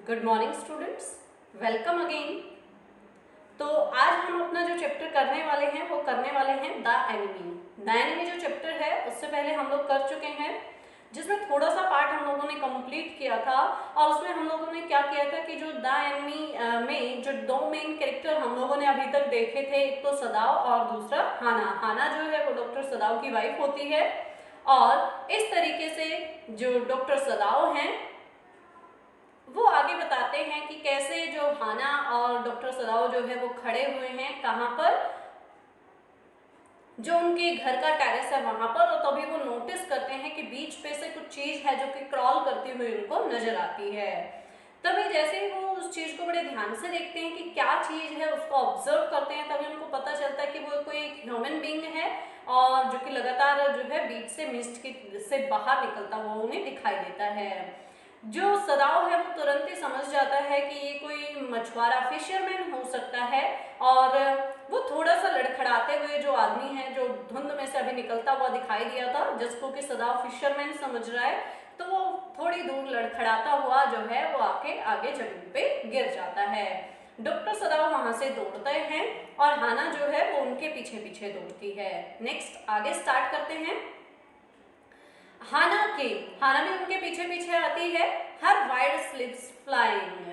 Good morning students, welcome again. तो आज हम अपना जो चैप्टर करने वाले हैं वो करने वाले हैं द एनिमी। द एनिमी जो चैप्टर है उससे पहले हम लोग कर चुके हैं, जिसमें थोड़ा सा पार्ट हम लोगों ने कंप्लीट किया था। और उसमें हम लोगों ने क्या किया था कि जो द एनिमी में जो दो मेन कैरेक्टर हम लोगों ने अभी तक देखे थे, एक तो सदाव और दूसरा हाना। हाना जो है वो डॉक्टर सदाव की वाइफ होती है। और इस तरीके से जो डॉक्टर सदाव हैं वो आगे बताते हैं कि कैसे जो हाना और डॉक्टर सदाव जो है वो खड़े हुए हैं कहाँ पर, जो उनके घर का टेरेस है वहां पर। और तभी वो नोटिस करते हैं कि बीच पे से कुछ चीज है जो कि क्रॉल करती हुई उनको नजर आती है। तभी जैसे ही वो उस चीज को बड़े ध्यान से देखते हैं कि क्या चीज है, उसको ऑब्जर्व करते हैं, तभी उनको पता चलता है कि वो कोई एक ह्यूमन बीइंग है और जो कि लगातार जो है बीच से मिस्ट की से बाहर निकलता हुआ उन्हें दिखाई देता है। जो सदाव है वो तुरंत ही समझ जाता है कि ये कोई मछुआरा फिशरमैन हो सकता है। और वो थोड़ा सा लड़खड़ाते हुए जो आदमी है जो धुंध में से अभी निकलता हुआ दिखाई दिया था, जिसको कि सदाव फिशरमैन समझ रहा है, तो वो थोड़ी दूर लड़खड़ाता हुआ जो है वो आके आगे जमीन पे गिर जाता है। डॉक्टर सदाव वहां से दौड़ते हैं और हाना जो है वो उनके पीछे पीछे दौड़ती है। नेक्स्ट आगे स्टार्ट करते हैं। हाना भी उनके पीछे पीछे आती है। हर wide slips flying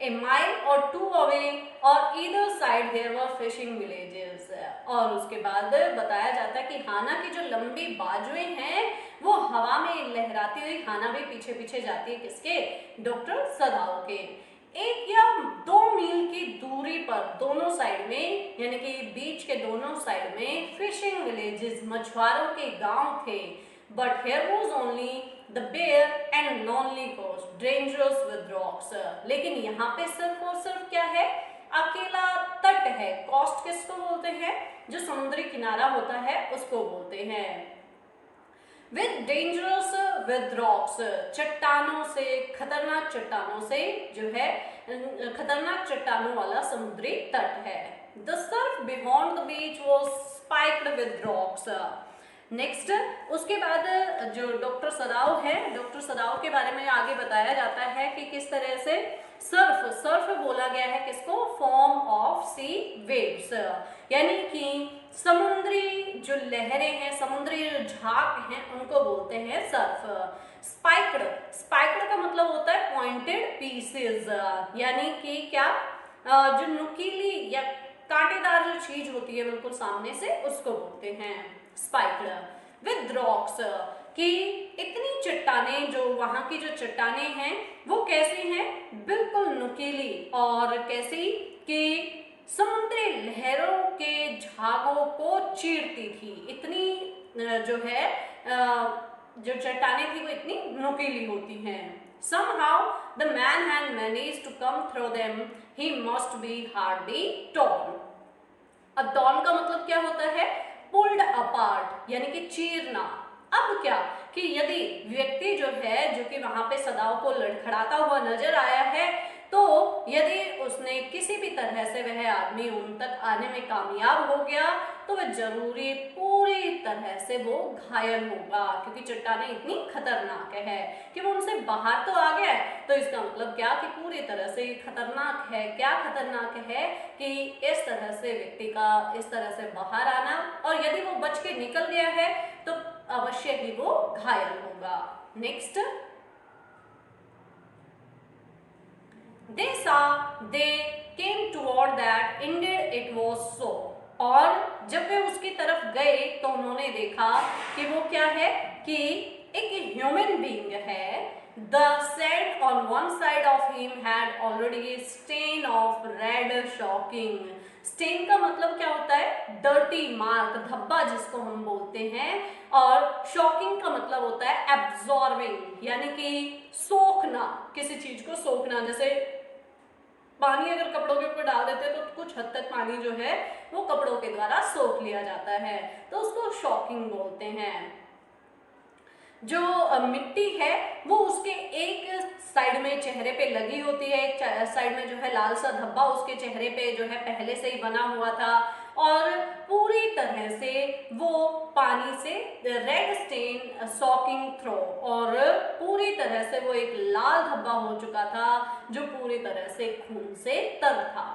a mile or two away और either side there were fishing villages. और उसके बाद बताया जाता है कि हाना की जो लंबी बाजुएं हैं वो हवा में लहराती हुई हाना भी पीछे पीछे जाती है, किसके? डॉक्टर सदाव के। 1 या 2 मील की दूरी पर दोनों साइड में, यानी कि बीच के दोनों साइड में फिशिंग विलेजेस, मछुआरों के गांव थे। But here was only the bare and lonely coast, dangerous with rocks. लेकिन यहाँ पे सिर्फ और सिर्फ क्या है? अकेला तट है। कॉस्ट किसको बोलते हैं? जो समुद्री किनारा होता है उसको बोलते हैं। With dangerous with rocks, चट्टानों से, खतरनाक चट्टानों से जो है, खतरनाक चट्टानों वाला समुद्री तट है। The surf beyond the beach was spiked with rocks. Next उसके बाद जो डॉक्टर सदाव है, डॉक्टर सदाव के बारे में आगे बताया जाता है कि किस तरह से सर्फ बोला गया है किसको? फॉर्म ऑफ सी वेव्स, यानी कि समुद्री जो लहरें हैं, समुद्री जो झाग हैं, उनको बोलते हैं सर्फ। स्पाइक्ड का मतलब होता है पॉइंटेड पीसेस, यानी कि क्या, जो नुकीली या कांटेदार जो चीज होती है बिल्कुल सामने से, उसको बोलते हैं स्पाइक्ड। विद रॉक्स, कि इतनी चट्टानें, जो वहां की जो चट्टानें हैं वो कैसी हैं? बिल्कुल नुकीली और कैसी कि समुद्री लहरों के झागों को चीरती थी। इतनी जो है जो चट्टानें थी वो इतनी नुकीली होती हैं। Somehow the man had managed to come through them. He must be hardly torn. अब torn का मतलब क्या होता है? पुल्ड अपार्ट, यानी कि चीरना। अब क्या कि यदि व्यक्ति जो है, जो कि वहां पे सदाव को लड़खड़ाता हुआ नजर आया है, तो यदि उसने किसी भी तरह से वह आदमी उन तक आने में कामयाब हो गया तो वह जरूरी पूरी तरह से वो घायल होगा, क्योंकि चट्टानें इतनी खतरनाक है कि वो उनसे बाहर तो आ गया। तो इसका मतलब क्या कि पूरी तरह से खतरनाक है। क्या खतरनाक है कि इस तरह से व्यक्ति का इस तरह से बाहर आना, और यदि वो बच के निकल गया है तो अवश्य ही वो घायल होगा। Next, they saw, they came toward that, indeed it was so. और जब वे उसकी तरफ गए तो उन्होंने देखा कि वो क्या है कि एक ह्यूमन बीइंग है। The sand on one side of him had already stain of red shocking. Stain का मतलब क्या होता है? डर्टी मार्क, धब्बा जिसको हम बोलते हैं। और शॉकिंग का मतलब होता है एब्जॉर्बिंग, यानी कि सोखना, किसी चीज को सोखना। जैसे पानी अगर कपड़ों के ऊपर डाल देते हैं तो कुछ हद तक पानी जो है वो कपड़ों के द्वारा सोख लिया जाता है, तो उसको शॉकिंग बोलते हैं। जो मिट्टी है वो उसके एक साइड में चेहरे पे लगी होती है, एक साइड में जो है लाल सा धब्बा उसके चेहरे पे जो है पहले से ही बना हुआ था। और पूरी तरह से वो पानी से रेड स्टेन सॉकिंग थ्रो, और पूरी तरह से वो एक लाल धब्बा हो चुका था जो पूरी तरह से खून से तर था।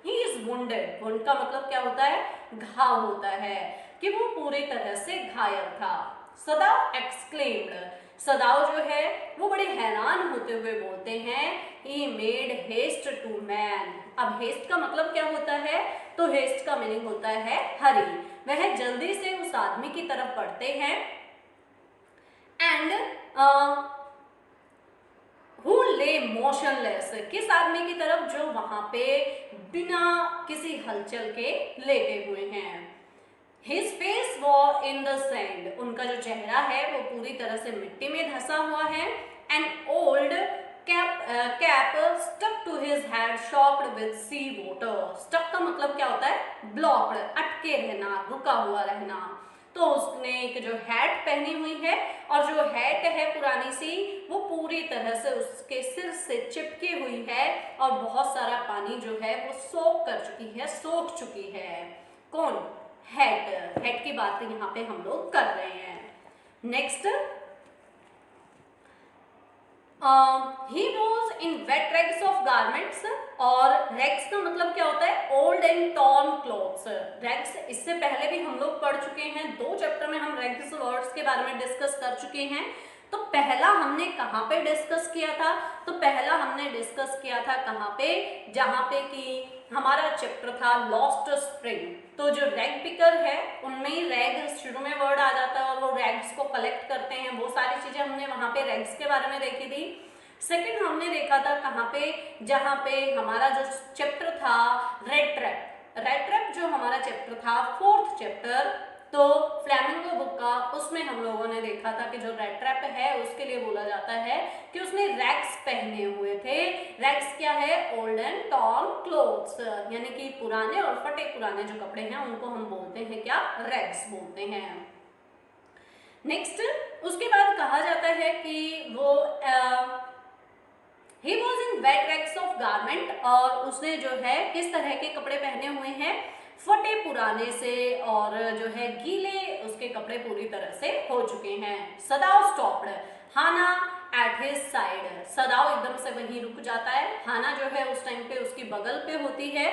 ही इज वुंडेड, वुंड का मतलब क्या होता है, घाव होता है, कि वो पूरी तरह से घायल था। सदाव एक्सक्लेम्ड, सदाव जो है वो बड़े हैरान होते हुए बोलते हैं, he made haste to man। अब हेस्ट का मतलब क्या होता है, तो हेस्ट का मीनिंग होता है हरी। वह जल्दी से उस आदमी की तरफ बढ़ते हैं एंड who lay motionless, किस आदमी की तरफ, जो वहां पे बिना किसी हलचल के लेटे हुए हैं। His face was in the sand, उनका जो चेहरा है वो पूरी तरह से मिट्टी में धंसा हुआ है। An old cap stuck to his head, shocked with sea water। Stuck का मतलब क्या होता है, blocked, अटके रहना, रुका हुआ रहना। तो उसने एक जो हैट पहनी हुई है, और जो हैट है पुरानी सी, वो पूरी तरह से उसके सिर से चिपकी हुई है, और बहुत सारा पानी जो है वो सोख कर चुकी है, सोख चुकी है। कौन, हैट, हैट की बात यहाँ पे हम लोग कर रहे हैं। Next, he was in wet rags of garments, और rags का मतलब क्या होता है, old and torn clothes। rags इससे पहले भी हम लोग पढ़ चुके हैं, 2 चैप्टर में हम rags वर्ड्स के बारे में डिस्कस कर चुके हैं। तो पहला हमने कहाँ पे डिस्कस किया था, तो पहला हमने डिस्कस किया था कहाँ पे, जहाँ पे कि हमारा चैप्टर था लॉस्ट स्प्रिंग। तो जो रैग पिकर है उनमें ही रैग शुरू में वर्ड आ जाता है, और वो रैग्स को कलेक्ट करते हैं, वो सारी चीजें हमने वहां पे रैग्स के बारे में देखी थी। सेकंड हमने देखा था कहाँ पे, जहाँ पे हमारा जो चैप्टर था रेड ट्रैप। रेड ट्रैप जो हमारा चैप्टर था 4th चैप्टर, तो फ्लैमिंगो बुक का, उसमें हम लोगों ने देखा था कि जो रेड ट्रैप है उसके लिए बोला जाता है कि उसने रैग्स पहने हुए थे। रैग्स क्या है, ओल्ड एंड टॉर्न क्लोथ्स, यानी कि पुराने और फटे पुराने जो कपड़े हैं उनको हम बोलते हैं क्या, रैग्स बोलते हैं। नेक्स्ट, उसके बाद कहा जाता है कि वो he was in wet rags of garment, और उसने जो है किस तरह के कपड़े पहने हुए हैं, फटे पुराने से, और जो है गीले उसके कपड़े पूरी तरह से हो चुके हैं। Sadao stopped, Hana at his side, Sadao एकदम से वहीं रुक जाता है, हाना जो है उस टाइम पे उसकी बगल पे होती है।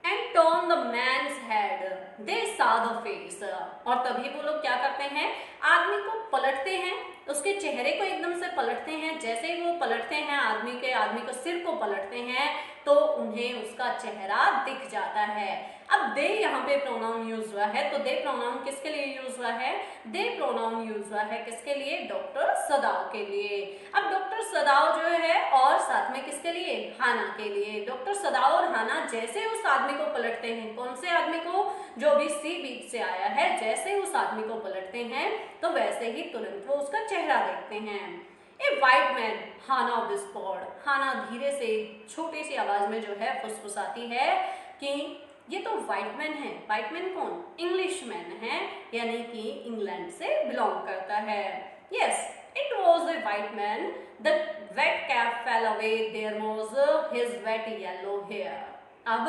And on the man's head they saw the face, और तभी वो लोग क्या करते हैं, आदमी को पलटते हैं, उसके चेहरे को एकदम से पलटते हैं। जैसे ही वो पलटते हैं, आदमी को सिर को पलटते हैं, तो उन्हें उसका चेहरा दिख जाता है। अब दे यहाँ पे प्रोनाउन यूज हुआ है, तो दे प्रोनाउन किसके लिए यूज हुआ है, दे प्रोनाउन यूज हुआ है किसके लिए, डॉक्टर सदाव के लिए। अब डॉक्टर सदाव जो है, और साथ में किसके लिए, हाना के लिए। डॉक्टर सदाव और हाना जैसे उस आदमी को पलटते हैं, कौन से आदमी को, जो भी सी बीच से आया है, जैसे उस आदमी को पलटते हैं तो वैसे ही तुरंत वो उसका चेहरा देखते हैं। ए वाइट मैन, हाना विस्पर्ड, हाना धीरे से छोटी सी आवाज में जो है फुसफुसाती है कि ये तो व्हाइट मैन है। व्हाइट मैन कौन, इंग्लिश मैन है, यानी कि इंग्लैंड से बिलोंग करता है। Yes, it was a white man, the wet cap fell away, there was his wet yellow hair. अब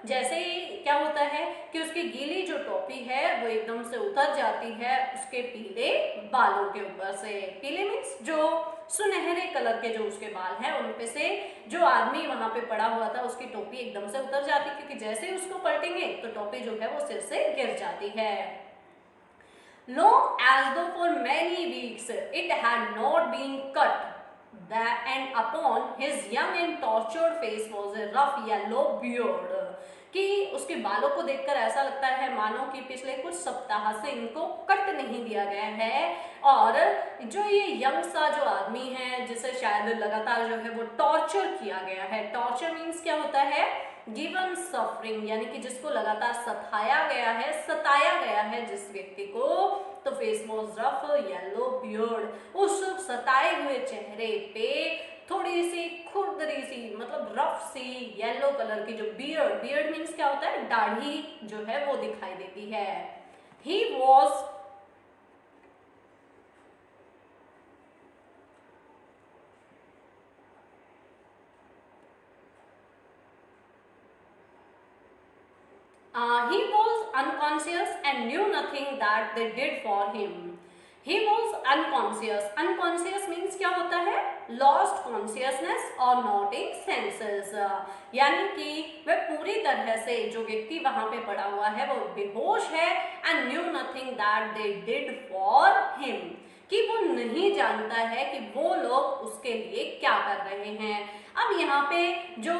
जैसे ही क्या होता है कि उसकी गीली जो टोपी है वो एकदम से उतर जाती है उसके पीले बालों के ऊपर से। पीले मीन्स जो सुनहरे कलर के जो उसके बाल हैं उन पे से जो आदमी वहां पे पड़ा हुआ था उसकी टोपी एकदम से उतर जाती, क्योंकि जैसे ही उसको पलटेंगे तो टोपी जो है वो सिर से गिर जाती है। Long as though for many weeks it had not been cut, and upon his young and tortured face was a rough yellow beard, कि उसके बालों को देखकर ऐसा लगता है मानो कि पिछले कुछ सप्ताह से इनको कट नहीं दिया गया है, और जो ये यंग सा जो आदमी है जिसे शायद लगातार जो है वो टॉर्चर किया गया है। टॉर्चर मीन्स क्या होता है, गिवन सफरिंग, यानी कि जिसको लगातार सताया गया है, सताया गया है जिस व्यक्ति को, तो face was rough yellow beard, उस सताए हुए चेहरे पे थोड़ी सी खुरदरी सी, मतलब रफ सी येलो कलर की जो बियर्ड, बियर्ड मीन्स क्या होता है, दाढ़ी जो है वो दिखाई देती है। He was He was unconscious and knew nothing that they did for him. He was unconscious. Unconscious means क्या होता है? Lost consciousness or not in senses. यानी कि वह पूरी तरह से, जो व्यक्ति वहां पे पड़ा हुआ है वो बेहोश है, and knew nothing that they did for him. कि वो नहीं जानता है कि वो लोग उसके लिए क्या कर रहे हैं. अब यहाँ पे जो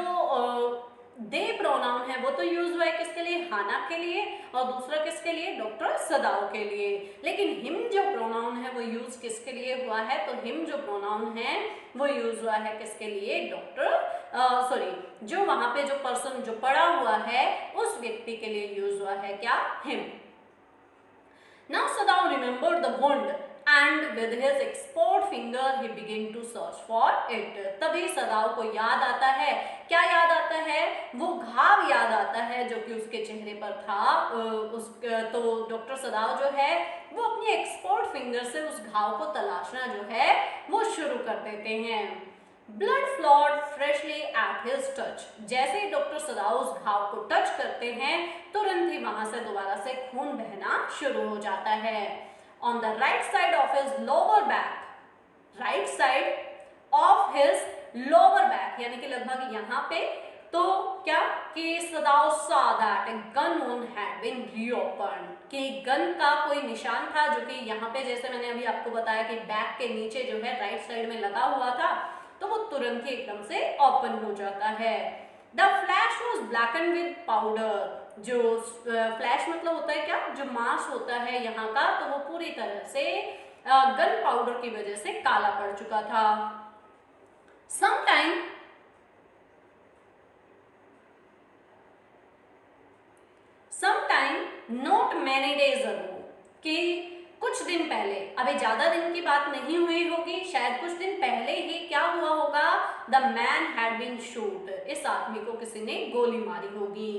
दे प्रोनाउन है वो तो यूज हुआ है किसके लिए? हाना के लिए, और दूसरा किसके लिए? डॉक्टर सदाओ के लिए. लेकिन हिम जो प्रोनाउन है वो यूज किसके लिए हुआ है? तो हिम जो प्रोनाउन है वो यूज हुआ है किसके लिए? डॉक्टर जो वहां पे जो पर्सन जो पड़ा हुआ है उस व्यक्ति के लिए यूज हुआ है क्या? Him. Now Sadao remembered the wound and with his expert finger he began to search for it. तभी सदाओ को याद आता है. क्या याद आता है? वो घाव याद आता है जो कि उसके चेहरे पर था. तो डॉक्टर सदाओ जो है वो अपनी एक्सपर्ट फिंगर से उस घाव को तलाशना जो है वो शुरू कर देते हैं. Blood flawed freshly at his touch. जैसे ही डॉक्टर सदाओ उस घाव को टच करते हैं तुरंत ही वहां से दोबारा से खून बहना शुरू हो जाता है. On the right side of his lower back, right side of his lower back यानी कि लगभग यहाँ पे, तो क्या कि सदाओ saw that a gun wound had been reopened, कि गन का कोई निशान था जो कि यहाँ पे, जैसे मैंने अभी आपको बताया कि बैक के नीचे जो है राइट साइड में लगा हुआ था, तो वो तुरंत ही एकदम से ओपन हो जाता है. The flash was blacken with powder. जो फ्लैश मतलब होता है क्या? जो मांस होता है यहाँ का, तो वो पूरी तरह से गन पाउडर की वजह से काला पड़ चुका था. sometime not many days ago, कि कुछ दिन पहले, अभी ज्यादा दिन की बात नहीं हुई होगी, शायद कुछ दिन पहले ही क्या हुआ होगा? The man had been shoot. इस आदमी को किसी ने गोली मारी होगी.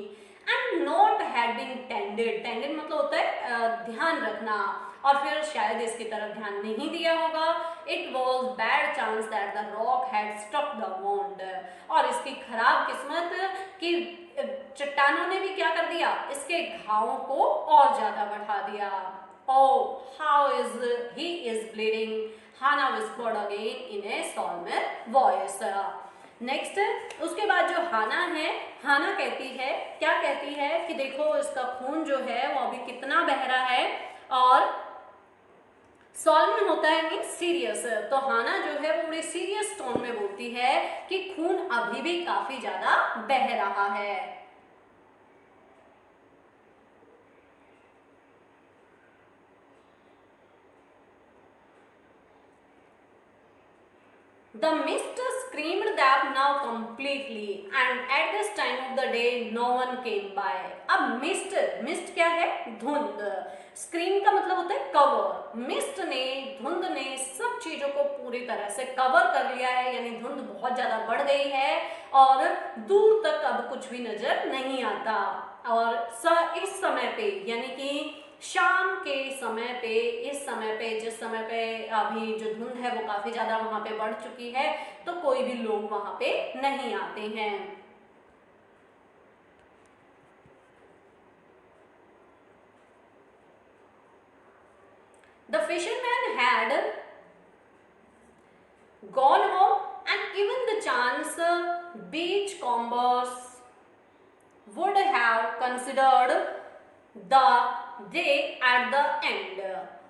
And not had been tended. Tended मतलब होता है ध्यान रखना, और फिर शायद इसकी तरफ ध्यान नहीं दिया होगा. It was bad chance that the rock had stuck the wound. और इसकी खराब किस्मत कि चट्टानों ने भी क्या कर दिया? इसके घावों को और ज्यादा बढ़ा दिया. Oh, how he is bleeding, Hana whispered again in a solemn voice. Next, उसके बाद जो हाना है, हाना कहती है, क्या कहती है कि देखो इसका खून जो है वो अभी कितना बह रहा है, और सॉल्व होता है मीन सीरियस. तो हाना जो है वो बड़ी सीरियस टोन में बोलती है कि खून अभी भी काफी ज्यादा बह रहा है. The mist screamed that now completely, and at this time of the day no one came by. अब मिस्ट क्या है? धुंध. स्क्रीम का मतलब होता है कवर. मिस्ट ने, धुंध ने सब चीजों को पूरी तरह से कवर कर लिया है, यानी धुंध बहुत ज्यादा बढ़ गई है और दूर तक अब कुछ भी नजर नहीं आता. और इस समय पे यानी कि शाम के समय पे, इस समय पे, जिस समय पे अभी जो धुंध है वो काफी ज्यादा वहां पे बढ़ चुकी है, तो कोई भी लोग वहां पे नहीं आते हैं. The fisherman had gone home, and given the chance, beachcombers would have considered the day at the end.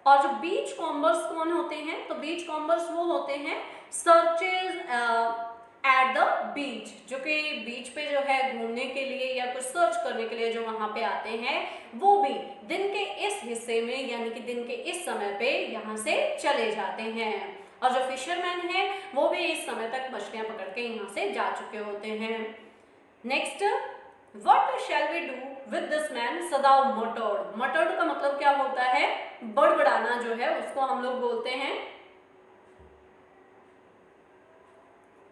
और जो बीच कॉम्बर्स कौन होते हैं? तो बीच कॉम्बर्स वो होते हैं सर्चेज एट द बीच, जो कि बीच पे जो है घूमने के लिए या कुछ सर्च करने के लिए जो वहां पे आते हैं, वो भी दिन के इस हिस्से में यानी कि दिन के इस समय पे यहाँ से चले जाते हैं. और जो फिशरमैन है वो भी इस समय तक मछलियां पकड़ के यहाँ से जा चुके होते हैं. Next, What shall we do with this man? सदाओ मटर्ड. मटर्ड का मतलब क्या होता है? बड़बड़ाना जो है उसको हम लोग बोलते हैं.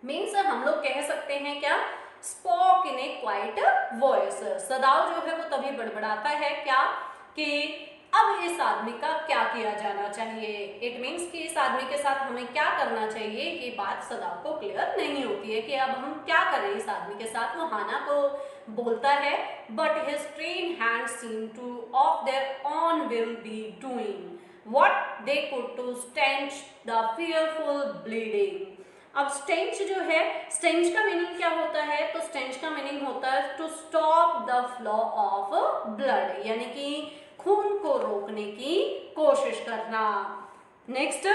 मीन्स हम लोग कह सकते हैं क्या? Spoke in a quiet voice. Sadao जो है वो तभी बड़बड़ाता है क्या? कि अब इस आदमी का क्या किया जाना चाहिए। इट मीन्स कि इस आदमी के साथ हमें क्या करना चाहिए, ये बात सदाव को क्लियर नहीं होती है कि अब हम क्या करें इस आदमी के साथ। वो हाना को बोलता है, but his train hands seem to of their own will be doing what they could to stench the fearful bleeding. अब स्टेंच जो है, स्टेंच का मीनिंग क्या होता है, तो स्टेंच का मीनिंग होता है to stop the flow of blood, यानी कि खून को रोकने की कोशिश करना। नेक्स्ट,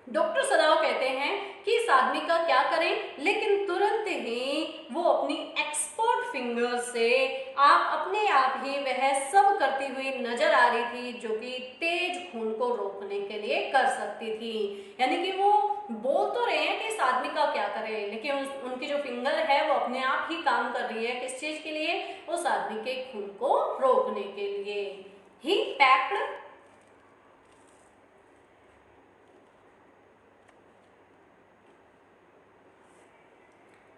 डॉक्टर सदाव कहते हैं कि इस आदमी का क्या करें, लेकिन तुरंत ही वो अपनी एक्सपर्ट फिंगर से अपने आप ही वह सब करती हुई नजर आ रही थी जो कि तेज खून को रोकने के लिए कर सकती थी। यानी कि वो बोल तो रहे हैं कि इस आदमी का क्या करें, लेकिन उनकी जो फिंगर है वो अपने आप ही काम कर रही है किस चीज के लिए, उस आदमी के खून को रोकने के लिए। ही packed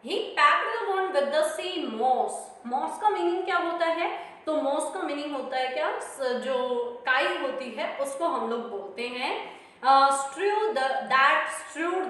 He packed the wound with the sea moss. Moss का मीनिंग क्या होता है, तो moss का मीनिंग होता है क्या, जो काई होती है उसको हम लोग बोलते हैं strewed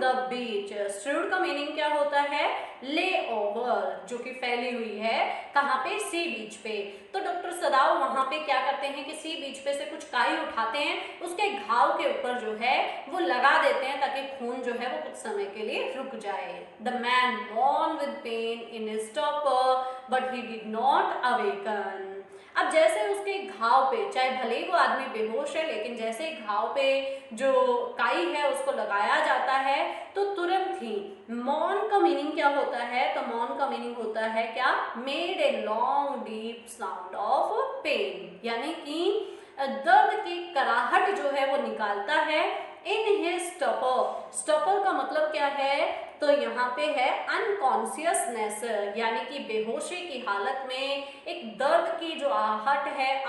the beach. Strewed का मीनिंग क्या होता है, ले ओवर, जो कि फैली हुई है कहाँ पे, सी बीच पे। तो डॉक्टर सदाव वहां पे क्या करते हैं कि सी बीच पे से कुछ काई उठाते हैं, उसके घाव के ऊपर जो है वो लगा देते हैं ताकि खून जो है वो कुछ समय के लिए रुक जाए। The man mourned with pain in his stopper but he did not awaken. अब जैसे उसके घाव पे, चाहे भले ही वो आदमी बेहोश है, लेकिन जैसे घाव पे जो काई है उसको लगाया जाता है तो तुरंत ही, मौन का मीनिंग क्या होता है, तो मौन का मीनिंग होता है क्या, made a long deep sound of pain, यानी कि दर्द की कराहट जो है वो निकालता है। इन हिज स्टपर, स्टपर का मतलब क्या है, तो यहाँ पे है अनकॉन्शियसनेस, यानी कि बेहोशी की हालत में एक दर्द की जो आहट है,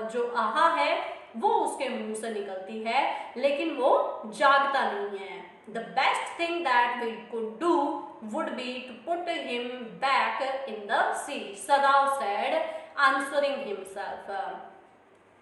जो आहा है वो उसके मुंह से निकलती है, लेकिन वो जागता नहीं है। The best thing that we could do would be to put him back in the sea, Sadav said, answering himself.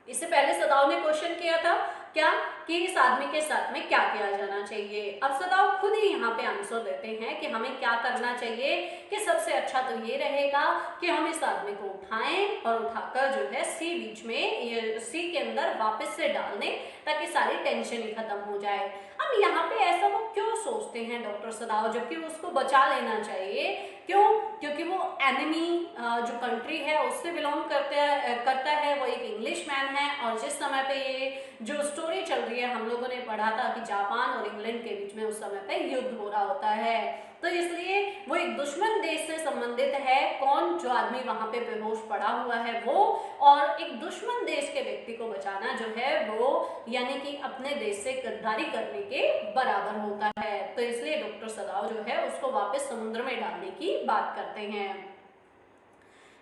इससे पहले सदाव ने क्वेश्चन किया था क्या, कि इस आदमी के साथ में क्या किया जाना चाहिए। अब सदाव खुद ही यहाँ पे आंसर देते हैं कि हमें क्या करना चाहिए, कि सबसे अच्छा तो ये रहेगा कि हम इस आदमी को उठाएं और उठाकर जो है सी बीच में, ये सी के अंदर वापस से डाल दें ताकि सारी टेंशन ही खत्म हो जाए। अब यहाँ पे ऐसा वो क्यों सोचते हैं डॉक्टर सदाव, जबकि उसको बचा लेना चाहिए, क्यों, क्योंकि वो एनिमी जो कंट्री है उससे बिलोंग करता है, वो एक इंग्लिश मैन है, और जिस समय पे ये जो स्टोरी चल रही है हम लोगों ने पढ़ा था कि जापान और इंग्लैंड के बीच में उस समय पे युद्ध हो रहा होता है, तो इसलिए वो एक दुश्मन देश से संबंधित है, कौन, जो आदमी वहां पे बेहोश पड़ा हुआ है वो, और एक दुश्मन देश के व्यक्ति को बचाना जो है वो यानी कि अपने देश से गद्दारी करने के बराबर होता है। तो इसलिए डॉक्टर सदाव जो है उसको वापस समुद्र में डालने की बात करते हैं।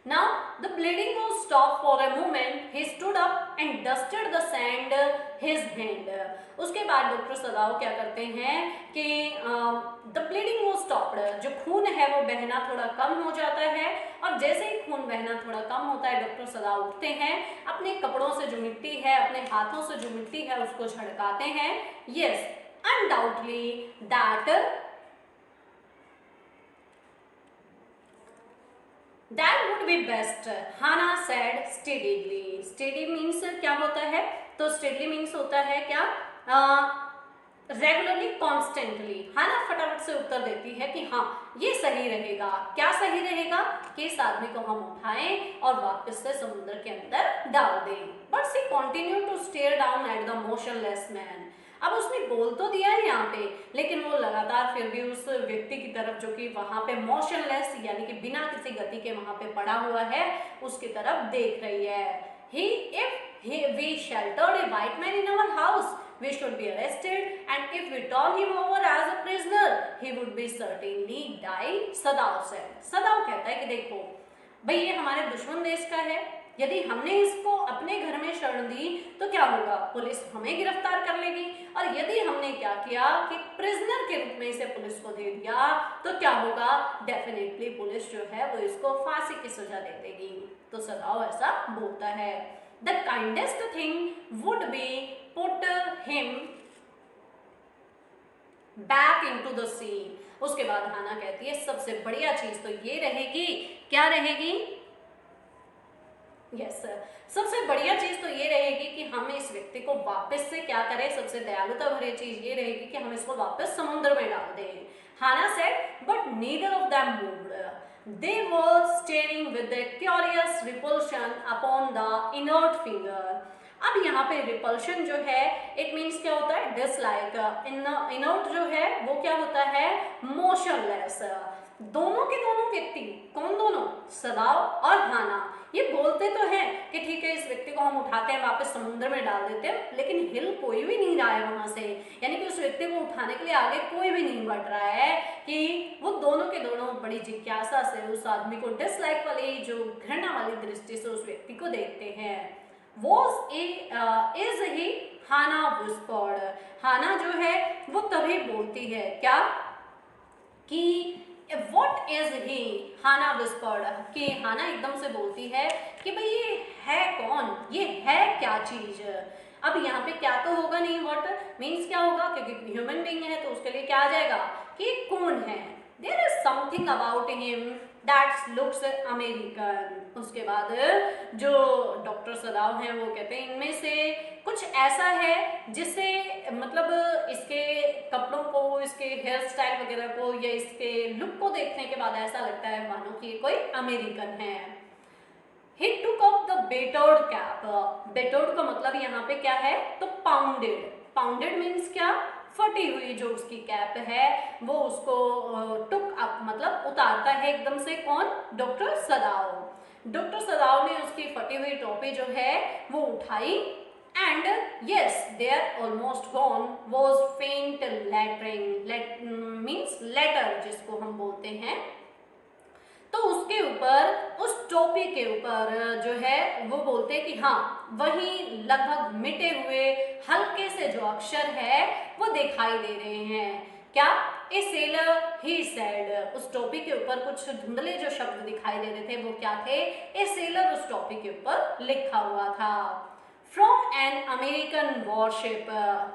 Now the bleeding was stopped for a moment. He stood up and dusted the sand his hand. उसके बाद डॉक्टर सदाव क्या करते हैं कि the bleeding was stopped, जो खून है वो बहना थोड़ा कम हो जाता है, और जैसे ही खून बहना थोड़ा कम होता है डॉक्टर सदाव उठते हैं, अपने कपड़ों से जो मिट्टी है, अपने हाथों से जो मिट्टी है उसको झड़काते हैं। Yes, undoubtedly that would be best, Hannah said steadily. Steady means क्या होता है, तो steadily means होता है क्या, रेगुलरली, कॉन्स्टेंटली। हाना फटाफट से उत्तर देती है कि हाँ ये सही रहेगा। क्या सही रहेगा, कि इस आदमी को हम उठाएं और वापस से समुद्र के अंदर डाल दें। But she continue to stare down at the motionless man. अब उसने बोल तो दिया है यहाँ पे, लेकिन वो लगातार फिर भी उस व्यक्ति की तरफ जो कि वहां पे मोशनलेस यानी कि बिना किसी गति के वहां पे पड़ा हुआ है उसकी तरफ देख रही है। We sheltered a white man in our house, we should be arrested, and if we turn him over as a prisoner, he would be certainly die, Sadav said. सदाव कहता है कि देखो भाई ये हमारे दुश्मन देश का है, यदि हमने इसको अपने घर में शरण दी तो क्या होगा, पुलिस हमें गिरफ्तार कर लेगी, और यदि हमने क्या किया कि प्रिजनर के रूप में इसे पुलिस को दे दिया तो क्या होगा, डेफिनेटली पुलिस जो है वो इसको फांसी की सजा दे देगी। तो सदाव ऐसा बोलता है। The kindest thing would be put him back into the sea. उसके बाद हाना कहती है सबसे बढ़िया चीज तो ये रहेगी, क्या रहेगी, यस सबसे बढ़िया चीज तो ये रहेगी कि हम इस व्यक्ति को वापस से क्या करें, सबसे दयालुता भरी चीज ये रहेगी कि हम इसको वापस समुद्र में डाल दें। Hana said but neither of them moved, they were staring with a curious repulsion upon the inert finger। अब यहाँ पे रिपल्शन जो है इट मीन्स क्या होता है, डिसलाइक। इनर्ट जो है वो क्या होता है, मोशनलेस। दोनों के दोनों व्यक्ति, कौन दोनों, सदाव और हाना, ये बोलते तो हैं कि ठीक है इस व्यक्ति को हम उठाते हैं वापस समुद्र में डाल देते हैं, लेकिन हिल कोई भी नहीं रहा है वहां से, यानी कि उस व्यक्ति को उठाने के लिए आगे कोई भी नहीं बढ़ रहा है कि वो दोनों के दोनों बड़ी जिज्ञासा से उस आदमी को डिसलाइक वाली, जो घृणा वाली दृष्टि से उस व्यक्ति को देखते हैं। इज ही हाना विस्पर्ड, हाना जो है वो तभी बोलती है क्या कि What is he? Hana whispered, कि हाना एकदम से बोलती है कि भाई ये है कौन, ये है क्या चीज। अब यहाँ पे क्या तो होगा नहीं, what मीन्स क्या होगा, क्योंकि ह्यूमन बीइंग है तो उसके लिए क्या आ जाएगा कि कौन है। There is something about him that looks American। उसके बाद जो डॉक्टर सदाव हैं वो कहते हैं इनमें से कुछ ऐसा है जिससे मतलब इसके कपड़ों को, इसके हेयर स्टाइल वगैरह को या इसके लुक को देखने के बाद ऐसा लगता है मानो कि ये कोई अमेरिकन है। He took up the battered cap। battered का मतलब यहाँ पे क्या है, तो pounded। pounded मीन्स क्या, फटी हुई जो उसकी कैप है वो उसको टुक अप मतलब उतारता है एकदम से, कौन, डॉक्टर सदाव। डॉक्टर सदाव ने उसकी फटी हुई टोपी जो है वो उठाई and yes there almost gone was faint lettering, means letter जिसको हम बोलते हैं, तो उसके ऊपर, उस टोपी के ऊपर जो है वो बोलते हैं कि हाँ वही लगभग मिटे हुए हल्के से जो अक्षर है वो दिखाई दे रहे हैं। क्या, ए सेलर ही सेड, उस टोपी के ऊपर कुछ धुंधले जो शब्द दिखाई दे रहे थे वो क्या थे, ए सेलर उस टोपी के ऊपर लिखा हुआ था। फ्रॉम एन अमेरिकन वॉरशिप,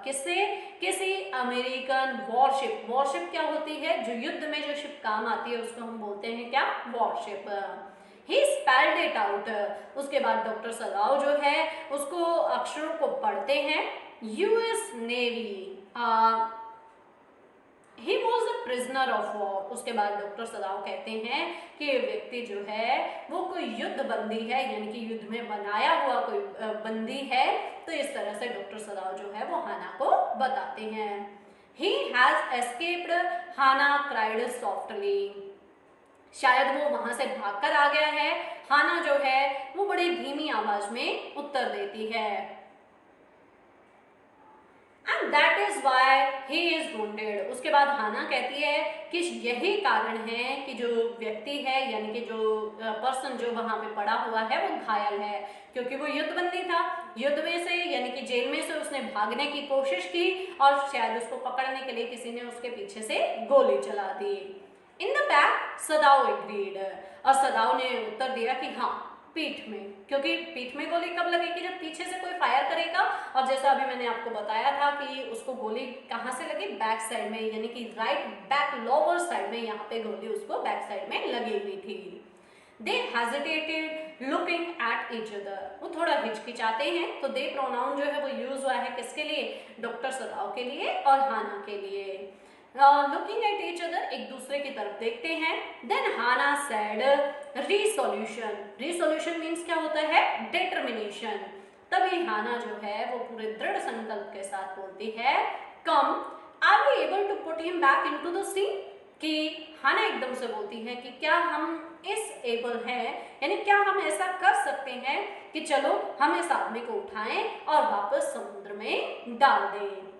किससे, किसी अमेरिकन वॉरशिप। वॉरशिप क्या होती है, जो युद्ध में जो शिप काम आती है उसको हम बोलते हैं क्या, worship. He spelled it out, उसके बाद डॉक्टर सदाव जो है उसको अक्षरों को पढ़ते हैं। US navy, he was a prisoner of war. उसके बाद डॉक्टर सदाव कहते हैं कि ये व्यक्ति जो है वो कोई युद्ध बंदी है, यानी कि युद्ध में बनाया हुआ कोई बंदी है। तो इस तरह से डॉक्टर सदाव जो है वो हाना को बताते हैं। He has escaped, Hana cried softly, शायद वो वहां से भागकर आ गया है। हाना जो है वो बड़ी धीमी आवाज में उत्तर देती है। And that is why he is wounded। उसके बाद हाना कहती है कि यही कारण है कि जो व्यक्ति है, यानी कि जो पर्सन जो वहां पे पड़ा हुआ है वो घायल है, क्योंकि वो युद्धबंदी था। युद्ध में से यानी कि जेल में से उसने भागने की कोशिश की और शायद उसको पकड़ने के लिए किसी ने उसके पीछे से गोली चला दी। In the back Sadao agreed, और सदाव ने उत्तर दिया कि हाँ पीठ में, क्योंकि पीठ में गोली कब लगेगी, जब पीछे से कोई फायर करेगा। और जैसा अभी मैंने आपको बताया था कि उसको गोली कहाँ से लगी, बैक साइड में, यानी कि राइट बैक लोअर साइड में, यहाँ पे गोली उसको बैक साइड में लगी हुई थी। They hesitated looking at each other, वो थोड़ा हिचकिचाते हैं। तो दे प्रोनाउन जो है वो यूज हुआ है किसके लिए, डॉक्टर सदाव के लिए और हाना के लिए। लुकिंग एट ईच अदर, एक दूसरे की तरफ देखते हैं। देन हाना सेड रिसोल्यूशन, रिसोल्यूशन मीन्स क्या होता है, डिटर्मिनेशन। तभी हाना जो है वो पूरे दृढ़ संकल्प के साथ बोलती है, come are we able to put him back into the sea, कि हाना एकदम से बोलती है कि क्या हम इस एबल हैं, यानी क्या हम ऐसा कर सकते हैं कि चलो हम इस आदमी को उठाएं और वापस समुद्र में डाल दें।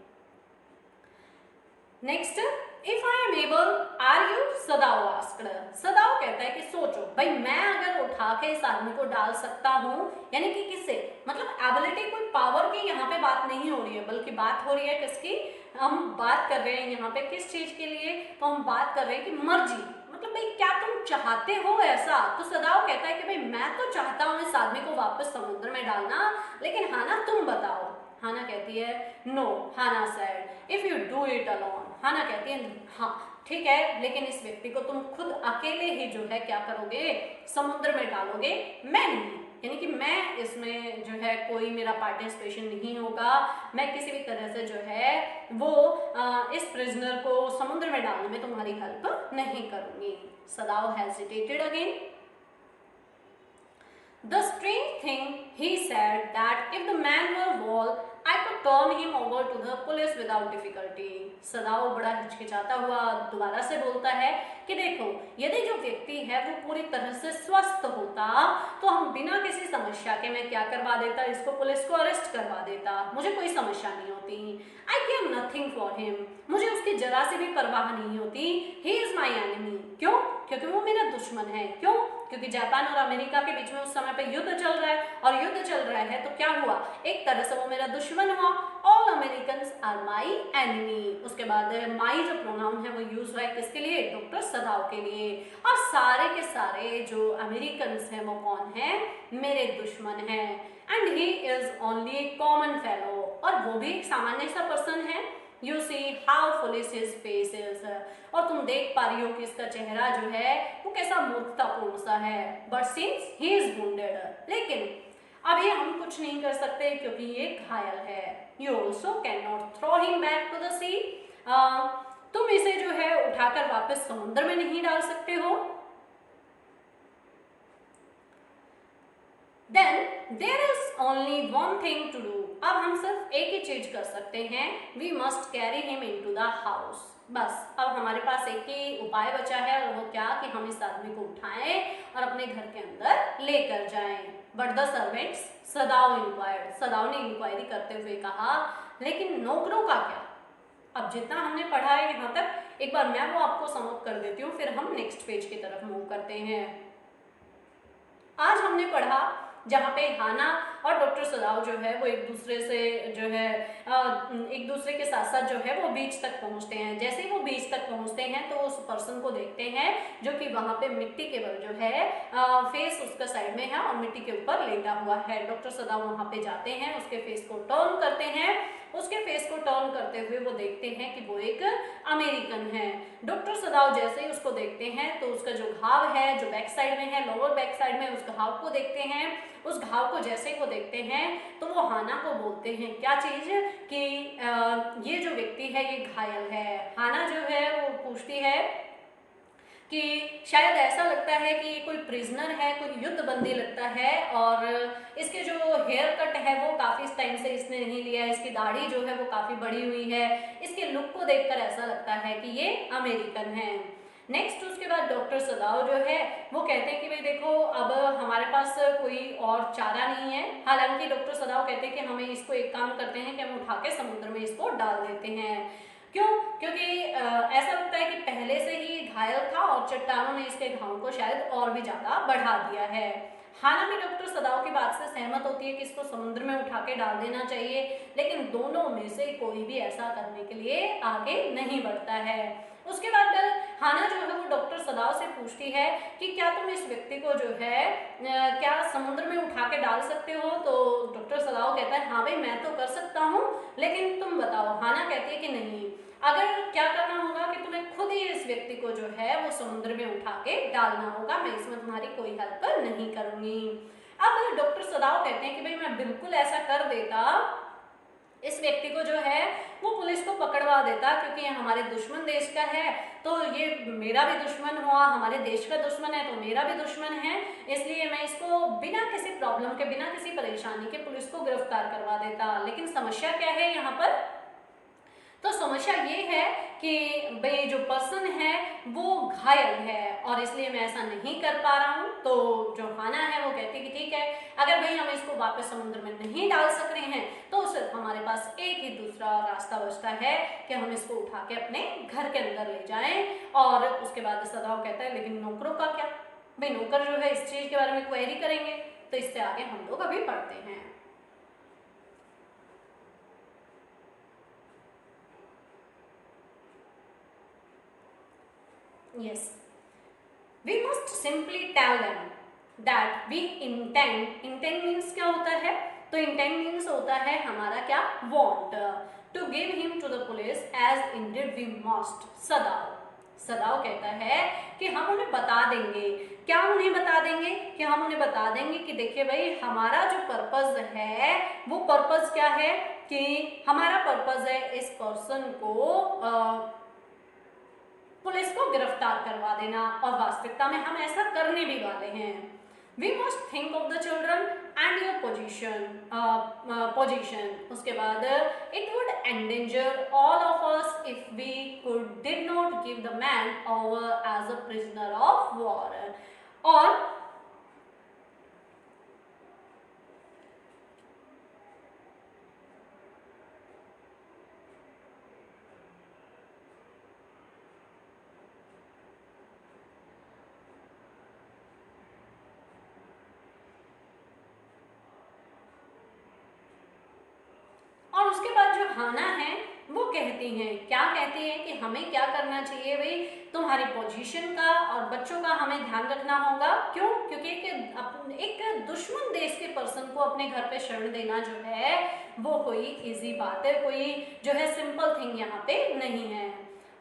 Next, if I am able are you, Sadao asked, Sadao कहता है कि सोचो भाई मैं अगर उठा के इस आदमी को डाल सकता हूँ, यानी कि किससे, मतलब एबिलिटी, कोई पावर की यहाँ पे बात नहीं हो रही है, बल्कि बात हो रही है किसकी, हम बात कर रहे हैं यहाँ पे किस चीज के लिए, तो हम बात कर रहे हैं कि मर्जी, मतलब भाई क्या तुम चाहते हो ऐसा? तो सदाओ कहता है कि भाई मैं तो चाहता हूँ इस आदमी को वापस समुद्र में डालना, लेकिन हाना तुम बताओ। हाना कहती है no, Hana said if you do it alone. Hana कहती है हाँ ठीक है, लेकिन इस व्यक्ति को तुम खुद अकेले ही जो है क्या करोगे, समुद्र में डालोगे, मैं नहीं। यानी कि मैं इसमें जो है कोई मेरा पार्टिसिपेशन नहीं होगा, मैं किसी भी तरह से जो है वो इस प्रिजनर को समुद्र में डालने में तुम्हारी हेल्प नहीं करूंगी। Sadao hesitated again. The strange thing, he said, that if the man were wall, I could turn him over to the police without difficulty. सदाओ बड़ा हिचकिचाता हुआ दोबारा से बोलता है कि देखो, यदि जो व्यक्ति है वो पूरी तरह से स्वस्थ होता तो हम बिना किसी समस्या के मैं क्या करवा देता, इसको पुलिस को अरेस्ट करवा देता, मुझे कोई समस्या नहीं होती। I care nothing for him, मुझे उसकी जरा से भी परवाह नहीं होती। He is my enemy, क्यों? क्योंकि वो मेरा दुश्मन है। क्यों? क्योंकि जापान और अमेरिका के बीच में उस समय पे युद्ध चल रहा है, और युद्ध चल रहा है तो क्या हुआ, एक तरह से वो मेरा दुश्मन हुआ। All Americans are my enemy. उसके बाद माई जो प्रोनाउन है वो यूज हुआ है किसके लिए, डॉक्टर सदाओ के लिए। और सारे के सारे जो अमेरिकन्स हैं वो कौन है, मेरे दुश्मन हैं। And he is only A common fellow, और वो भी एक सामान्य सा पर्सन है। You see how foolish his face is, और तुम देख पा रही हो कि इसका चेहरा जो है वो कैसा मूर्खतापूर्ण सा है। But since he is wounded, लेकिन अभी हम कुछ नहीं कर सकते क्योंकि ये घायल है। You also cannot throw him back to the sea, तुम इसे जो है उठाकर वापस समुद्र में नहीं डाल सकते हो। Then there is only one thing to do, अब हम सिर्फ एक ही चीज कर सकते हैं, we must carry him into the house। बस अब हमारे पास एक ही उपाय बचा है, और वो क्या कि हम इस आदमी को उठाएं और अपने घर के अंदर लेकर जाएं। But the servants, Sadao inquired, Sadao ने इंक्वायरी करते हुए कहा, लेकिन नौकरों का क्या? अब जितना हमने पढ़ा है यहाँ तक, एक बार मैं वो आपको समअप कर देती हूँ, फिर हम नेक्स्ट पेज की तरफ मूव करते हैं। आज हमने पढ़ा जहाँ पे हाना और डॉक्टर सदाओ जो है वो एक दूसरे से जो है एक दूसरे के साथ साथ जो है वो बीच तक पहुँचते हैं। जैसे ही वो बीच तक पहुँचते हैं तो उस पर्सन को देखते हैं जो कि वहाँ पे मिट्टी के बल जो है फेस उसका साइड में है और मिट्टी के ऊपर लेटा हुआ है। डॉक्टर सदाओ वहाँ पे जाते हैं, उसके फेस को टर्न करते हैं। उसके फेस को टर्न करते हुए वो देखते हैं कि वो एक अमेरिकन है। डॉक्टर सदाओ जैसे ही उसको देखते हैं तो उसका जो घाव है जो बैक साइड में है, लोअर बैक साइड में, उस घाव को देखते हैं। उस घाव को जैसे ही वो देखते हैं तो वो हाना को बोलते हैं क्या चीज कि ये जो व्यक्ति है ये घायल है। हाना जो है वो पूछती है कि शायद ऐसा लगता है कि ये कोई प्रिजनर है, कोई युद्ध बंदी लगता है, और इसके जो हेयर कट है वो काफी टाइम से इसने नहीं लिया है, इसकी दाढ़ी जो है वो काफी बड़ी हुई है, इसके लुक को देखकर ऐसा लगता है कि ये अमेरिकन है। नेक्स्ट उसके बाद डॉक्टर सदाओ जो है वो कहते हैं कि भाई देखो अब हमारे पास कोई और चारा नहीं है। हालांकि डॉक्टर सदाओ कहते हैं कि हमें इसको एक काम करते हैं कि हम उठा के समुद्र में इसको डाल देते हैं। क्यों? क्योंकि ऐसा लगता है कि पहले से ही घायल था और चट्टानों ने इसके घाव को शायद और भी ज्यादा बढ़ा दिया है। हाना भी डॉक्टर सदाओ की बात से सहमत होती है कि इसको समुद्र में उठा के डाल देना चाहिए, लेकिन दोनों में से कोई भी ऐसा करने के लिए आगे नहीं बढ़ता है। उसके बाद हाना जो है वो डॉक्टर सदाओ से पूछती है कि क्या तुम इस व्यक्ति को जो है क्या समुद्र में उठा के डाल सकते हो? तो डॉक्टर सदाओ कहता है हाँ भाई मैं तो कर सकता हूँ, लेकिन तुम बताओ। हाना कहती है कि नहीं, अगर क्या करना होगा कि तुम्हें खुद ही इस व्यक्ति को जो है वो समुद्र में उठा के डालना होगा, मैं इसमें तुम्हारी कोई हेल्प नहीं करूंगी। अब डॉक्टर सदाओ कहते हैं कि भाई मैं बिल्कुल ऐसा कर देता, इस व्यक्ति को जो है वो पुलिस को पकड़वा देता, क्योंकि ये हमारे दुश्मन देश का है तो ये मेरा भी दुश्मन हुआ, हमारे देश का दुश्मन है तो मेरा भी दुश्मन है, इसलिए मैं इसको बिना किसी प्रॉब्लम के, बिना किसी परेशानी के पुलिस को गिरफ्तार करवा देता। लेकिन समस्या क्या है यहाँ पर? तो समस्या ये है कि भाई जो पर्सन है वो घायल है और इसलिए मैं ऐसा नहीं कर पा रहा हूँ। तो जो हाना है वो कहती है कि ठीक है, अगर भाई हम इसको वापस समुद्र में नहीं डाल सक रहे हैं तो सिर्फ हमारे पास एक ही दूसरा रास्ता बचता है कि हम इसको उठा के अपने घर के अंदर ले जाएं। और उसके बाद सदाओ कहता है लेकिन नौकरों का क्या? भाई नौकर जो है इस चीज के बारे में क्वेरी करेंगे, तो इससे आगे हम लोग अभी पढ़ते हैं। Yes. We must simply tell them that we intend, intend means क्या होता है, तो इंटेंड मीन्स होता है हमारा क्या, want, to give him to the police as indeed we must. Sadao, Sadao कहता है कि हम उन्हें बता देंगे, क्या उन्हें बता देंगे, कि हम उन्हें बता देंगे कि देखिए भाई हमारा जो पर्पस है वो पर्पस क्या है, कि हमारा पर्पस है इस पर्सन को पुलिस को गिरफ्तार करवा देना, और वास्तविकता में हम ऐसा करने भी वाले हैं। We must think of the children and your position. उसके बाद it would endanger all of us if we could did not give the man over as a prisoner of war. और उसके बाद जो हाना है वो कहती हैं, क्या कहती हैं कि हमें क्या करना चाहिए भाई, तुम्हारी पोजीशन का और बच्चों का हमें ध्यान रखना होगा। क्यों? क्योंकि एक दुश्मन देश के पर्सन को अपने घर पे शरण देना जो है वो कोई इजी बात है, कोई जो है सिंपल थिंग यहाँ पे नहीं है।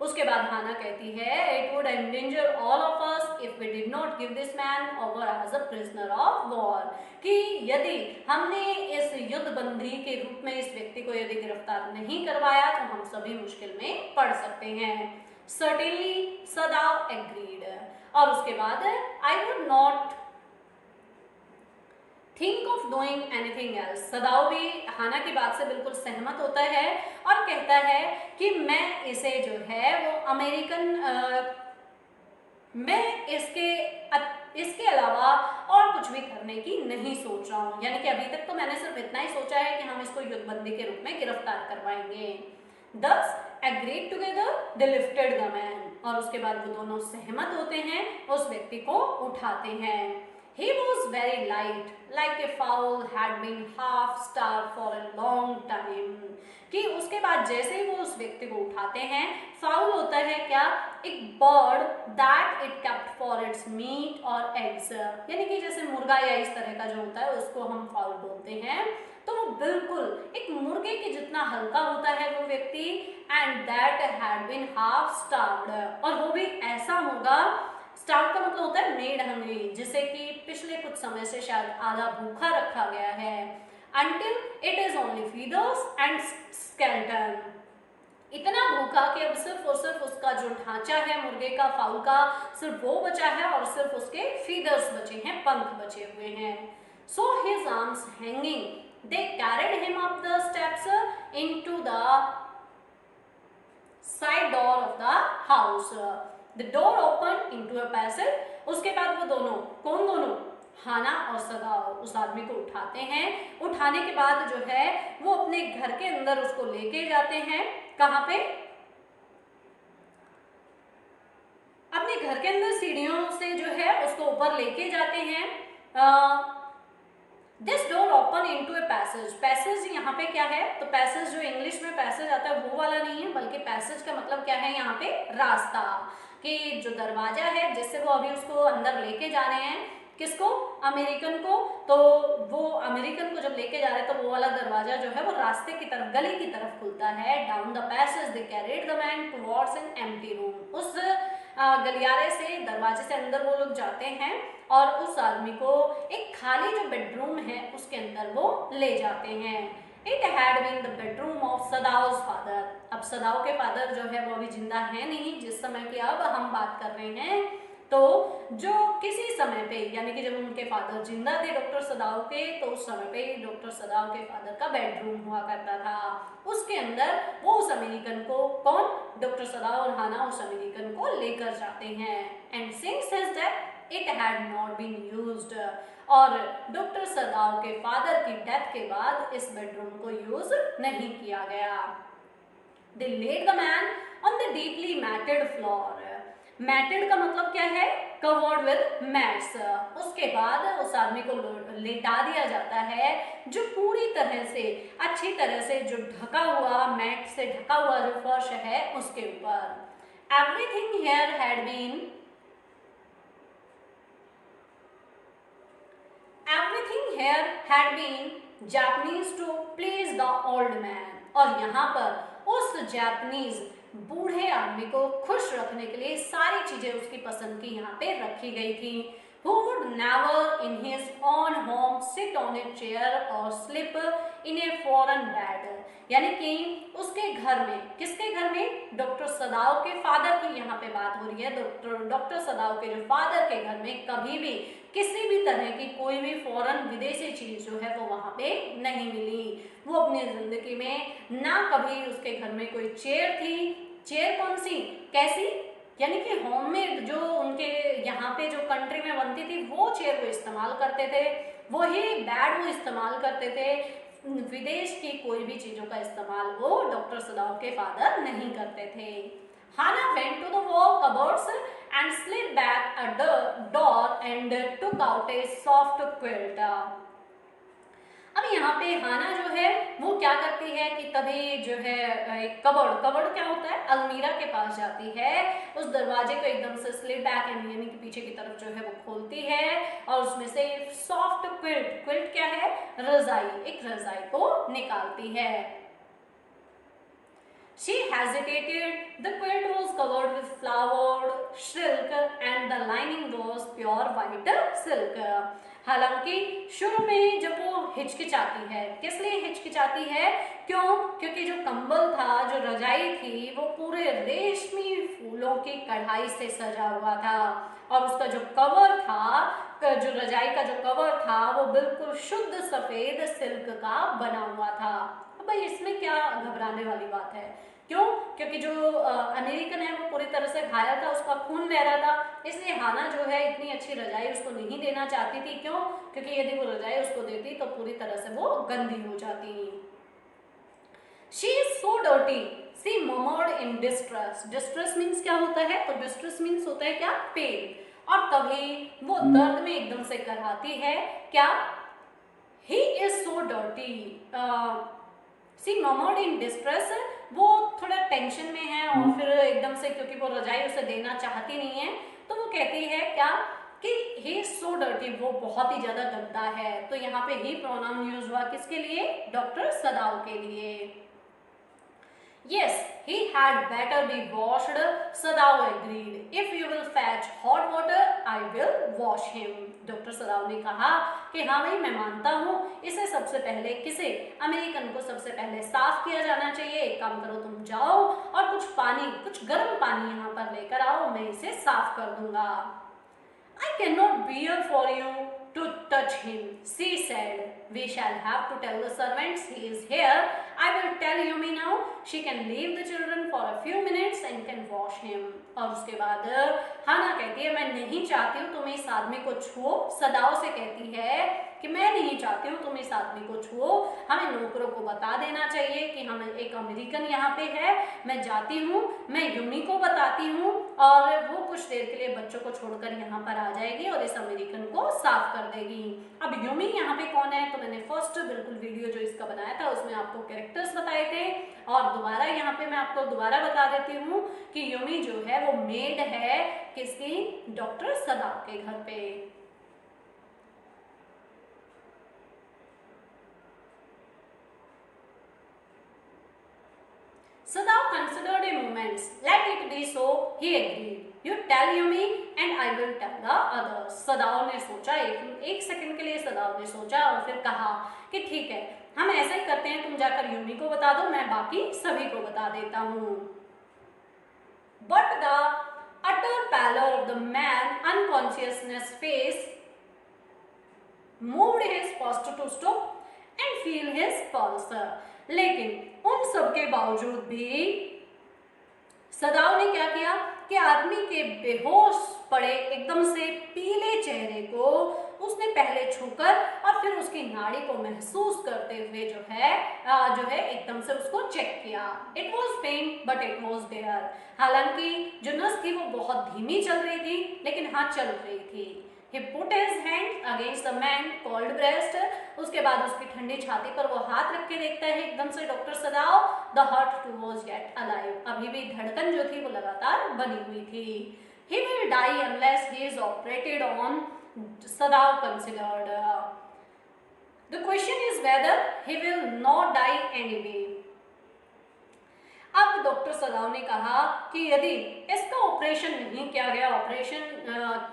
उसके बाद हाना कहती है it would endanger all of us if we did not give this man over as a prisoner of war, कि यदि हमने इस युद्ध बंदी के रूप में इस व्यक्ति को यदि गिरफ्तार नहीं करवाया तो हम सभी मुश्किल में पड़ सकते हैं। Certainly सदाव agreed. और उसके बाद I would not think of doing anything else. सदाव भी हाना की बात से बिल्कुल सहमत होता है और कहता है कि मैं इसे जो है वो मैं इसके अलावा और कुछ भी करने की नहीं सोच रहा हूँ। यानी कि अभी तक तो मैंने सिर्फ इतना ही सोचा है कि हम इसको युद्धबंदी के रूप में गिरफ्तार करवाएंगे। Thus agreed together they lifted the man। और उसके बाद वो दोनों सहमत होते हैं, उस व्यक्ति को उठाते हैं। He was very light, like a fowl had been half starved for a long time। कि उसके बाद जैसे ही वो उस व्यक्ति को उठाते हैं, फाउल होता है क्या, एक bird that it kept for its meat और एग्स, यानी कि जैसे मुर्गा या इस तरह का जो होता है उसको हम फाउल बोलते हैं। तो वो बिल्कुल एक मुर्गे के जितना हल्का होता है वो व्यक्ति, and that had been half starved, और वो भी ऐसा मुर्गा, स्टार्व का मतलब होता है मेड हंग्री, जिसे कि पिछले कुछ समय से शायद आधा भूखा रखा गया है। Until it is only feathers and skeleton। इतना भूखा कि अब सिर्फ और सिर्फ उसका जो ढांचा है मुर्गे का, फाउल का, सिर्फ वो बचा है और सिर्फ उसके फीदर्स बचे हैं, पंख बचे हुए हैं। So his arms hanging, they carried him up the steps into the side door of the house। The door opened into a passage। उसके बाद वो दोनों, कौन दोनों, हाना और सदाव उस आदमी को उठाते हैं। उठाने के बाद जो है वो अपने घर के अंदर उसको लेके जाते हैं। कहाँ पे? अपने घर के अंदर सीढ़ियों से जो है उसको ऊपर लेके जाते हैं। This door open into a passage. Passage यहाँ पे क्या है, तो पैसेज जो इंग्लिश में पैसेज आता है वो वाला नहीं है, बल्कि पैसेज का मतलब क्या है यहाँ पे, रास्ता, कि जो दरवाजा है जिससे वो अभी उसको अंदर लेके जा रहे हैं, किसको, अमेरिकन को, तो वो अमेरिकन को जब लेके जा रहे हैं तो वो वाला दरवाजा जो है वो रास्ते की तरफ, गली की तरफ खुलता है। Down the passage they carried the man towards an empty room. उस गलियारे से, दरवाजे से अंदर वो लोग जाते हैं और उस आदमी को एक खाली जो बेडरूम है उसके अंदर वो ले जाते हैं। It had been the bedroom of Sadao's father. अब सदाउ के फादर जो है वो अभी जिंदा है नहीं जिस समय की अब हम बात कर रहे हैं, तो जो किसी समय पे, यानी कि जब उनके फादर जिंदा थे डॉक्टर सदाव के, तो उस समय पे डॉक्टर सदाव के फादर का बेडरूम हुआ करता था। उसके अंदर वो उस अमेरिकन को, कौन, डॉक्टर सदाव और हाना उस अमेरिकन को लेकर जाते हैं। And since his death it had not been used. और डॉक्टर सदाव के फादर की डेथ के बाद इस बेडरूम को यूज नहीं किया गया। They laid the man on the deeply matted floor। Matted का मतलब क्या है, कवर्ड विद मैट्स। उसके बाद उस आदमी को लेटा दिया जाता है जो पूरी तरह से, अच्छी तरह से जो ढका हुआ, मैट से ढका हुआ जो फर्श है उसके ऊपर। Everything here had been here had been Japanese to please the old man. और यहाँ पर उस जापानीज बूढ़े आदमी को खुश रखने के लिए सारी चीजें उसकी पसंद की यहाँ पे रखी गई थी. Who would never in his own home sit on a chair or sleep in a foreign bed. यानी कि उसके घर में, किसके घर में, डॉक्टर सदाओ के फादर की यहाँ पे बात हो रही है. डॉक्टर सदाओ के जो फादर के घर में कभी भी किसी भी तरह की कोई भी फॉरेन विदेशी चीज जो है वो वहां पे नहीं मिली. वो अपनी जिंदगी में ना कभी उसके घर में कोई चेयर थी. चेयर कौन सी, कैसी, यानी कि होममेड जो उनके यहाँ पे जो कंट्री में बनती थी वो चेयर वो इस्तेमाल करते थे. वही बेड वो इस्तेमाल करते थे. विदेश की कोई भी चीजों का इस्तेमाल वो डॉक्टर सदाओ के फादर नहीं करते थे. Hana went to the wall cupboards and slid back a door and took out a soft quilt. अब यहाँ पे हाना जो है वो क्या करती है कि तभी जो है एक कबर्ड क्या होता है, अलमीरा के पास जाती है. उस दरवाजे को एकदम से स्लिट बैक यानी कि पीछे की तरफ जो है वो खोलती है और उसमें से सॉफ्ट क्विल्ट क्या है, रजाई, एक रजाई को निकालती है. She hesitated. The quilt was covered with flowered silk and the lining was pure white silk. हालांकि शुरू में जब वो हिचकिचाती है, किस लिए हिचकिचाती है, क्यों, क्योंकि जो कंबल था, जो रजाई थी, वो पूरे रेशमी फूलों की कढ़ाई से सजा हुआ था और उसका जो कवर था, जो रजाई का जो कवर था वो बिल्कुल शुद्ध सफेद सिल्क का बना हुआ था. अब भाई इसमें क्या घबराने वाली बात है, क्यों, क्योंकि जो अमेरिकन है वो पूरी तरह से घायल था, उसका खून बह रहा था, इसलिए हाना जो है इतनी अच्छी रजाई उसको नहीं देना चाहती थी. क्यों, क्योंकि यदि वो रजाई उसको देती तो पूरी तरह से वो गंदी हो जाती. She is so dirty. She murmured in distress. Distress means क्या होता है, तो distress means होता है क्या, पेन. और तभी वो दर्द में एकदम से कराती है क्या, He is so dirty. She murmured in distress. वो थोड़ा टेंशन में है और फिर एकदम से, क्योंकि वो रजाई उसे देना चाहती नहीं है, तो वो कहती है क्या कि he is so dirty, वो बहुत ही ज्यादा गंदा है. तो यहाँ पे he प्रोनाउन यूज हुआ किसके लिए, डॉक्टर सदाओ के लिए. Yes, he had better be washed. Sadao agreed. If you will fetch hot water, I will wash him. Doctor सदाओ ने कहा कि हाँ भाई मैं मानता हूँ, इसे सबसे पहले किसे, अमेरिकन को सबसे पहले साफ किया जाना चाहिए. एक काम करो, तुम जाओ और कुछ पानी, कुछ गर्म पानी यहाँ पर लेकर आओ, मैं इसे साफ कर दूंगा. I cannot bear for you to touch him, she said. We shall have to tell the servants he is here. I will tell Yumi now. She can leave the children for a few minutes and can wash him. और उसके बाद Hana कहती है मैं नहीं चाहती हूँ तुम इस आदमी को छुओ. सदाओ से कहती है कि मैं नहीं चाहती हूँ तुम इस आदमी को छुओ, हमें नौकरों को बता देना चाहिए कि हम एक अमेरिकन यहाँ पे है. मैं जाती हूँ, मैं यूमी को बताती हूँ और वो कुछ देर के लिए बच्चों को छोड़कर यहाँ पर आ जाएगी और इस अमेरिकन को साफ कर देगी. अब यूमी यहाँ पे कौन है, तो मैंने फर्स्ट बिल्कुल वीडियो जो इसका बनाया था उसमें आपको कैरेक्टर्स बताए थे और दोबारा यहाँ पे मैं आपको दोबारा बता देती हूँ कि यूमी जो है वो मेड है किसकी, डॉक्टर सदाओ के घर पे. Sadao considered a moment. Let it be so, he agreed. You tell Yumi and I will tell the others. सदाओ ने सोचा, एक सेकंड के लिए सदाओ ने सोचा और फिर कहा कि ठीक है, हम ऐसा ही करते हैं, तुम जाकर यूमी को बता दो, मैं बाकी सभी को बता देता हूँ. But the utter pallor of the man, unconsciousness face, moved his post to stop and feel his pulse. लेकिन उन सब के बावजूद भी सदाओ ने क्या किया कि आदमी के बेहोश पड़े एकदम से पीले चेहरे को उसने पहले छूकर और फिर उसकी नाड़ी को महसूस करते हुए जो है एकदम से उसको चेक किया. It was pain but it was there. हालांकि जो नस थी वो बहुत धीमी चल रही थी, लेकिन हाँ चल रही थी. He put his hand against the man cold breast. उसके बाद उसकी ठंडी छाती पर वो हाथ रख के देखता है एकदम से doctor Sadao. The heart too was yet alive. अभी भी धड़कन जो थी वो लगातार बनी हुई थी. He will die unless he is operated on. Sadao considered. The question is whether he will not die anyway. अब डॉक्टर सदाव ने कहा कि यदि इसका ऑपरेशन नहीं किया गया,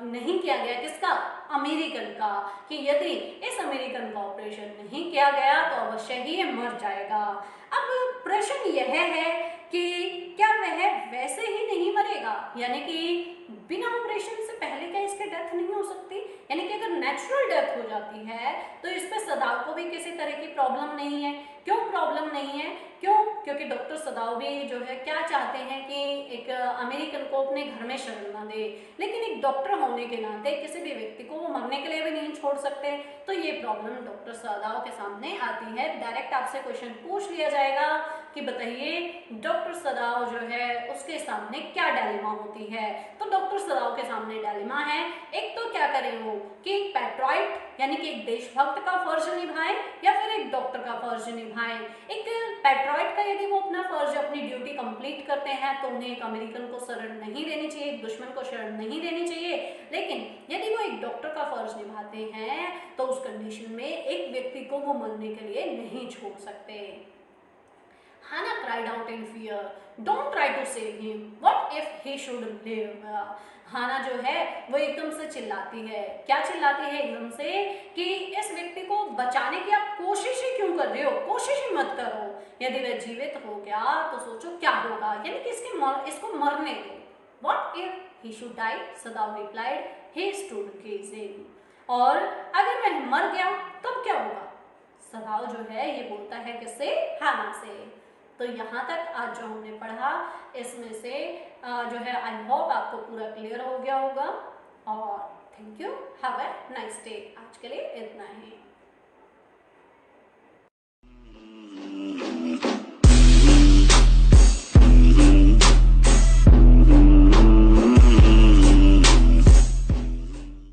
नहीं किया गया किसका, अमेरिकन का, कि यदि इस अमेरिकन का ऑपरेशन नहीं किया गया तो अवश्य ही ये मर जाएगा। अब प्रश्न यह है कि क्या वह वैसे ही नहीं मरेगा, यानी कि बिना ऑपरेशन से पहले क्या इसकी डेथ नहीं हो सकती, यानी कि अगर नेचुरल डेथ हो जाती है तो इस पे सदाव को भी किसी तरह की प्रॉब्लम नहीं है। क्यों प्रॉब्लम नहीं है, क्यों, क्योंकि डॉक्टर सदाव भी जो है क्या चाहते हैं कि एक अमेरिकन को अपने घर में शरण ना दे, लेकिन एक डॉक्टर होने के नाते किसी भी व्यक्ति को वो मरने के लिए भी नहीं छोड़ सकते। तो ये प्रॉब्लम डॉक्टर सदाव के सामने आती है। डायरेक्ट आपसे क्वेश्चन पूछ लिया जाएगा कि बताइए डॉक्टर सदाव जो है उसके सामने क्या डायलेमा होती है। तो डॉक्टर सदाव के सामने डायलेमा है, एक तो क्या करें वो कि एक पैट्रियट यानी कि एक देशभक्त का फर्ज निभाएं या फिर एक डॉक्टर का फर्ज निभाएं। एक पैट्रियट का यदि वो अपना फर्ज, अपनी ड्यूटी कंप्लीट करते हैं तो उन्हें एक अमेरिकन को शरण नहीं देनी चाहिए, एक दुश्मन को शरण नहीं देनी चाहिए। लेकिन यदि वो एक डॉक्टर का फर्ज निभाते हैं तो उस कंडीशन में एक व्यक्ति को वो मरने के लिए नहीं छोड़ सकते। Hannah cried out in fear, "Don't try to save him. What if he should live?" हाना जो है वो एकदम से चिल्लाती है। क्या चिल्लाती है एकदम से कि इस व्यक्ति को बचाने की आप कोशिश ही क्यों कर रहे हो, कोशिश ही मत करो। यदि वह जीवित हो गया तो सोचो क्या होगा, यानी कि इसको मरने दो। What if he should die? सदाव replied. He stood gazing. और अगर वह मर गया तब क्या होगा? सदाव जो है ये बोलता है किससे, हाना से। तो यहाँ तक आज जो हमने पढ़ा इसमें से जो है आई होप आपको पूरा क्लियर हो गया होगा। और thank you, have a nice day. आज के लिए इतना ही।